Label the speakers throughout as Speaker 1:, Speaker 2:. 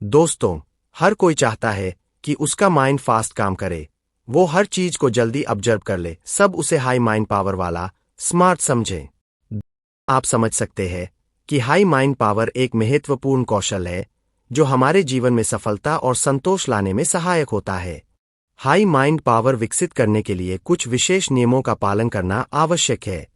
Speaker 1: दोस्तों, हर कोई चाहता है कि उसका माइंड फास्ट काम करे। वो हर चीज को जल्दी ऑब्जर्व कर ले, सब उसे हाई माइंड पावर वाला स्मार्ट समझे। आप समझ सकते हैं कि हाई माइंड पावर एक महत्वपूर्ण कौशल है जो हमारे जीवन में सफलता और संतोष लाने में सहायक होता है। हाई माइंड पावर विकसित करने के लिए कुछ विशेष नियमों का पालन करना आवश्यक है।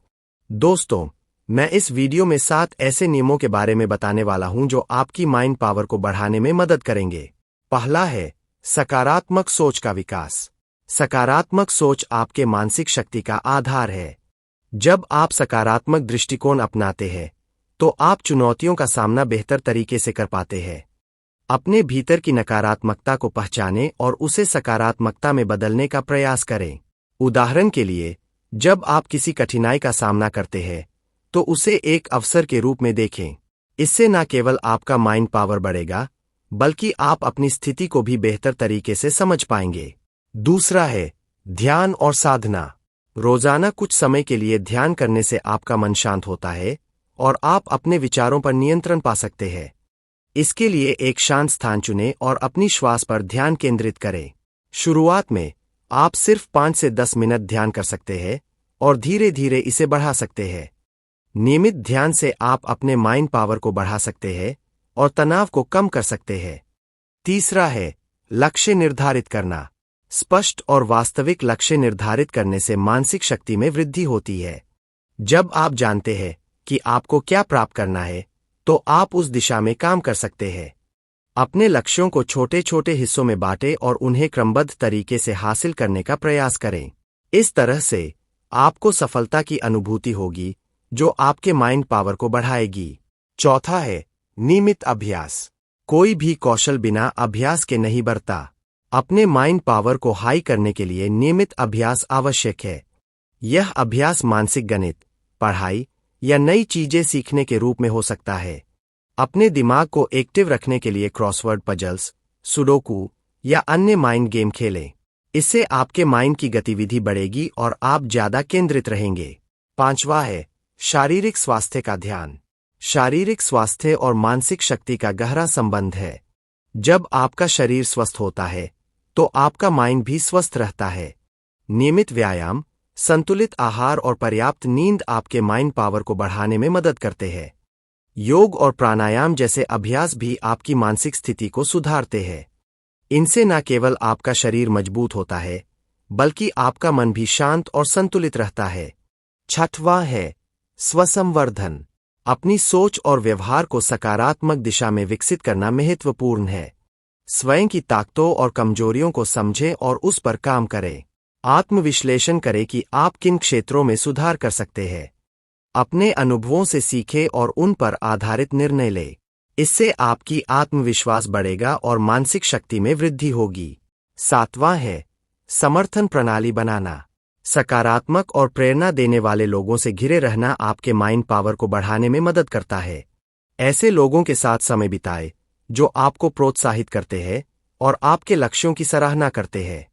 Speaker 1: दोस्तों, मैं इस वीडियो में 7 ऐसे नियमों के बारे में बताने वाला हूं जो आपकी माइंड पावर को बढ़ाने में मदद करेंगे। पहला है सकारात्मक सोच का विकास। सकारात्मक सोच आपके मानसिक शक्ति का आधार है। जब आप सकारात्मक दृष्टिकोण अपनाते हैं तो आप चुनौतियों का सामना बेहतर तरीके से कर पाते हैं। अपने भीतर की नकारात्मकता को पहचानें और उसे सकारात्मकता में बदलने का प्रयास करें। उदाहरण के लिए, जब आप किसी कठिनाई का सामना करते हैं तो उसे एक अवसर के रूप में देखें। इससे न केवल आपका माइंड पावर बढ़ेगा, बल्कि आप अपनी स्थिति को भी बेहतर तरीके से समझ पाएंगे। दूसरा है ध्यान और साधना। रोजाना कुछ समय के लिए ध्यान करने से आपका मन शांत होता है और आप अपने विचारों पर नियंत्रण पा सकते हैं। इसके लिए एक शांत स्थान चुनें और अपनी श्वास पर ध्यान केंद्रित करें। शुरुआत में आप सिर्फ 5 से 10 मिनट ध्यान कर सकते हैं और धीरे धीरे इसे बढ़ा सकते हैं। नियमित ध्यान से आप अपने माइंड पावर को बढ़ा सकते हैं और तनाव को कम कर सकते हैं। तीसरा है लक्ष्य निर्धारित करना। स्पष्ट और वास्तविक लक्ष्य निर्धारित करने से मानसिक शक्ति में वृद्धि होती है। जब आप जानते हैं कि आपको क्या प्राप्त करना है, तो आप उस दिशा में काम कर सकते हैं। अपने लक्ष्यों को छोटे छोटे हिस्सों में बांटें और उन्हें क्रमबद्ध तरीके से हासिल करने का प्रयास करें। इस तरह से आपको सफलता की अनुभूति होगी जो आपके माइंड पावर को बढ़ाएगी। चौथा है नियमित अभ्यास। कोई भी कौशल बिना अभ्यास के नहीं बढ़ता। अपने माइंड पावर को हाई करने के लिए नियमित अभ्यास आवश्यक है। यह अभ्यास मानसिक गणित, पढ़ाई या नई चीजें सीखने के रूप में हो सकता है। अपने दिमाग को एक्टिव रखने के लिए क्रॉसवर्ड पजल्स, सुडोकू या अन्य माइंड गेम खेलें। इससे आपके माइंड की गतिविधि बढ़ेगी और आप ज्यादा केंद्रित रहेंगे। पांचवा है शारीरिक स्वास्थ्य का ध्यान। शारीरिक स्वास्थ्य और मानसिक शक्ति का गहरा संबंध है। जब आपका शरीर स्वस्थ होता है तो आपका माइंड भी स्वस्थ रहता है। नियमित व्यायाम, संतुलित आहार और पर्याप्त नींद आपके माइंड पावर को बढ़ाने में मदद करते हैं। योग और प्राणायाम जैसे अभ्यास भी आपकी मानसिक स्थिति को सुधारते हैं। इनसे न केवल आपका शरीर मजबूत होता है, बल्कि आपका मन भी शांत और संतुलित रहता है। छठवां है स्वसंवर्धन। अपनी सोच और व्यवहार को सकारात्मक दिशा में विकसित करना महत्वपूर्ण है। स्वयं की ताकतों और कमजोरियों को समझें और उस पर काम करें। आत्मविश्लेषण करें कि आप किन क्षेत्रों में सुधार कर सकते हैं। अपने अनुभवों से सीखें और उन पर आधारित निर्णय लें। इससे आपकी आत्मविश्वास बढ़ेगा और मानसिक शक्ति में वृद्धि होगी। सातवां है समर्थन प्रणाली बनाना। सकारात्मक और प्रेरणा देने वाले लोगों से घिरे रहना आपके माइंड पावर को बढ़ाने में मदद करता है। ऐसे लोगों के साथ समय बिताएं जो आपको प्रोत्साहित करते हैं और आपके लक्ष्यों की सराहना करते हैं।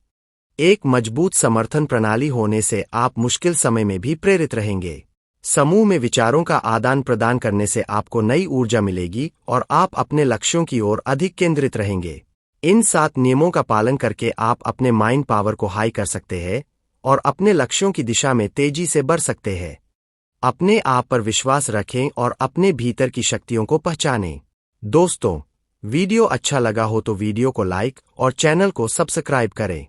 Speaker 1: एक मजबूत समर्थन प्रणाली होने से आप मुश्किल समय में भी प्रेरित रहेंगे। समूह में विचारों का आदान प्रदान करने से आपको नई ऊर्जा मिलेगी और आप अपने लक्ष्यों की ओर अधिक केंद्रित रहेंगे। इन 7 नियमों का पालन करके आप अपने माइंड पावर को हाई कर सकते हैं और अपने लक्ष्यों की दिशा में तेजी से बढ़ सकते हैं। अपने आप पर विश्वास रखें और अपने भीतर की शक्तियों को पहचानें। दोस्तों, वीडियो अच्छा लगा हो तो वीडियो को लाइक और चैनल को सब्सक्राइब करें।